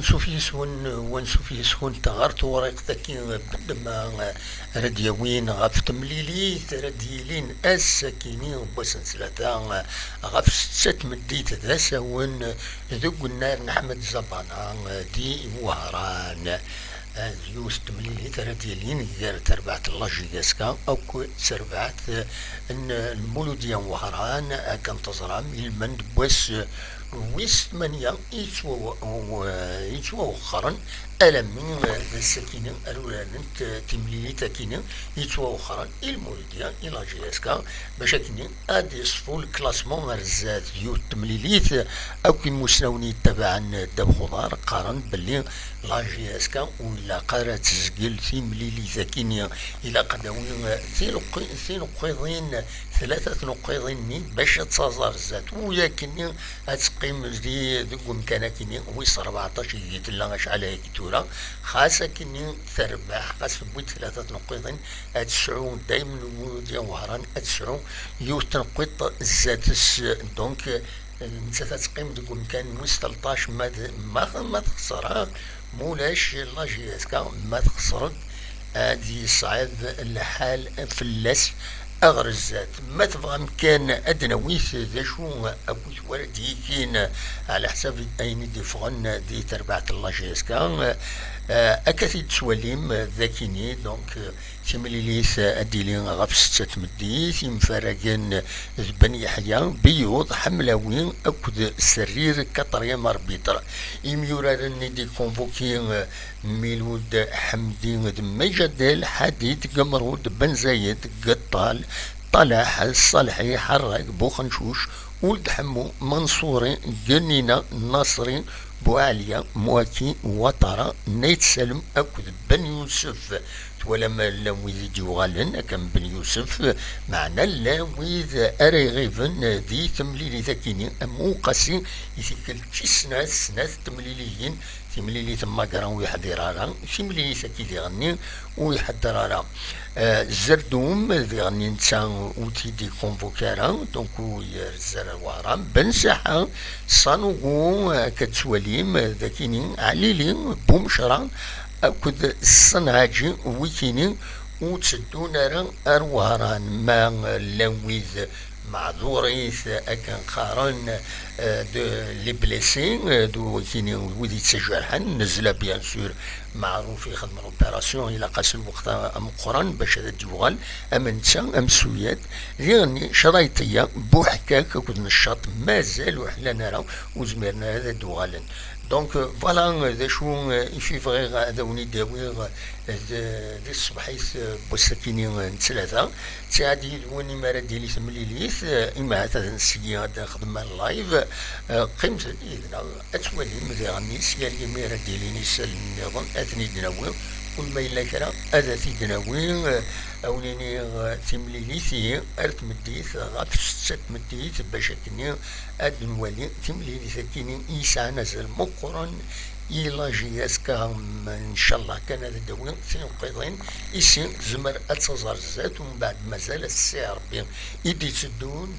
ونشوف يسون تغار طوريق ذاكي بدما رديوين غاف تمليليت رديلين السكينين بوسن ثلاثة غاف ست مديت ذا سون ذوق النار نحمد زبانا دي وهران يوست تمليليت رديلين غير تربعت الله جيجاسكا او تربعت ان المولوديا وهران كان تزرام المند بوس ويست منيا يتوا وخرا ألم من السكينة الولانت تمليلي تاكينة يتوا وخرا المولديا إلى جياسكا باش كيني اد يصفو الكلاسمون مرزات ديو التمليليت أو كي مسنوني تبعا داب خضار قارن بلي لا جياسكا ولا قارا تسجيل تمليلي تاكينة إلى قداوين ثي نقيضين ثلاثة نقيضين من باش تصازر الزات ويا كيني اتقيم دي مكانه كيني ويس 14 يتلا شحال هيك تورا خاصة كيني تربح خاص بويت ثلاثة نقيضين اتسعو دايما ديال وهران اتسعو تنقيط الزاتس دونك انت تقيم ديك مكان ويس 13 ما تخسرها مولاش لا جياسكا ما تخسرك هادي صعيب الحال في اللس أغرزات ما تبغى مكان أدنويث ذا شو أبوي ولدي كين على حساب أين دي فغن دي تربعة الله جيسكا أكثر سواليم ذاكيني دونك تمليليث أديلين غف ستة مديث يمفرقين ذبن يحيى بيوض حملاوين أكد سرير كطريا مربيطر يميورارني دي كونفوكين ميلود حمدين دمجدل حديد قمرود بن زايد قطال طلع الصالحي حرق بوخنشوش ولد حمو منصوري جنينة ناصري بوعليا مواكي وطرة نيت سلم أكد بن يوسف ولما اللويذ جوغالن كم بن يوسف معنا اللويذ أريغيفن دي تمليلي ذاكيني أمو قاسي يثيكل سنات تمليليين تمليلي ثم قران ويحضرها تمليلي ثاكي دي غني ويحضرها زردوم دي غني نتا وتي دي كونفوكارا دونك يرزر الوهران بن ساحة صانوغو كتسواليم ذاكيني عليلي بومشرا أكد الصناجي ويكيني وتسدون أروهران ما لويذ معذوريث أكن قارن دو لي بليسين دو ويكيني ودي تسجرحن نزل بيان سور معروف يخدم الأوبيراسيون إلى قاس الوقت أم قران باش هذا ديوغال أم نتا أم سويات لأني شرايطية بوحكاك كود نشاط مازال وحلا نرى وزميرنا هذا دوغالن دونك فوالا ذا شو يفي فغير هذا وني داوير دي الصبحيث بوسكيني نتلاثة تعدي وني مرا ديالي تمليليث إما هذا نسيي هذا خدمة اللايف قيمت إذن أتولي مذيغني سيالي مرا ديالي نسال النظام أثني دناوير كل ما إلا كرا هذا في دناوير أوليني تمليليثي أرت مديث غاف ست مديث باش كني أد نولي تمليليث كيني إيسا نزل مقرن إلى جياسكا إن شاء الله كان هذا الدوين في نقيضين إيسي زمر أتصزر الزات ومن بعد مازال السي ربي إيدي تدون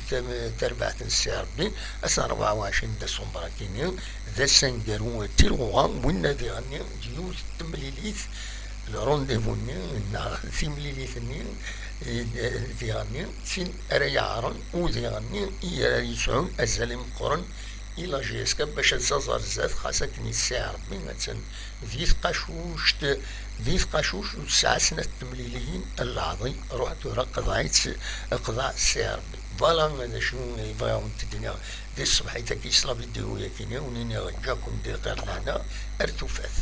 تربعة السي ربي أسا 24 ديسمبر كيني ذا سنقرو تيروغا وين ذي غني ديوز تمليليث الرونديفو نار تمليليث ذي غني تين أريعارن وذي غني يسعون أزالي مقرن إلى جيسكا باش تزازر الزات خاصة كني الساعة ربي مثلا ذيث قاشوش وتسعة سنة تمليليين العظيم روحت قضاء الساعة ربي فوالا هذا شنو يبغيو الدنيا دي الصبحية كي صلابي ديويا كيني ونيني رجاكم دي غير لهنا ارتفاث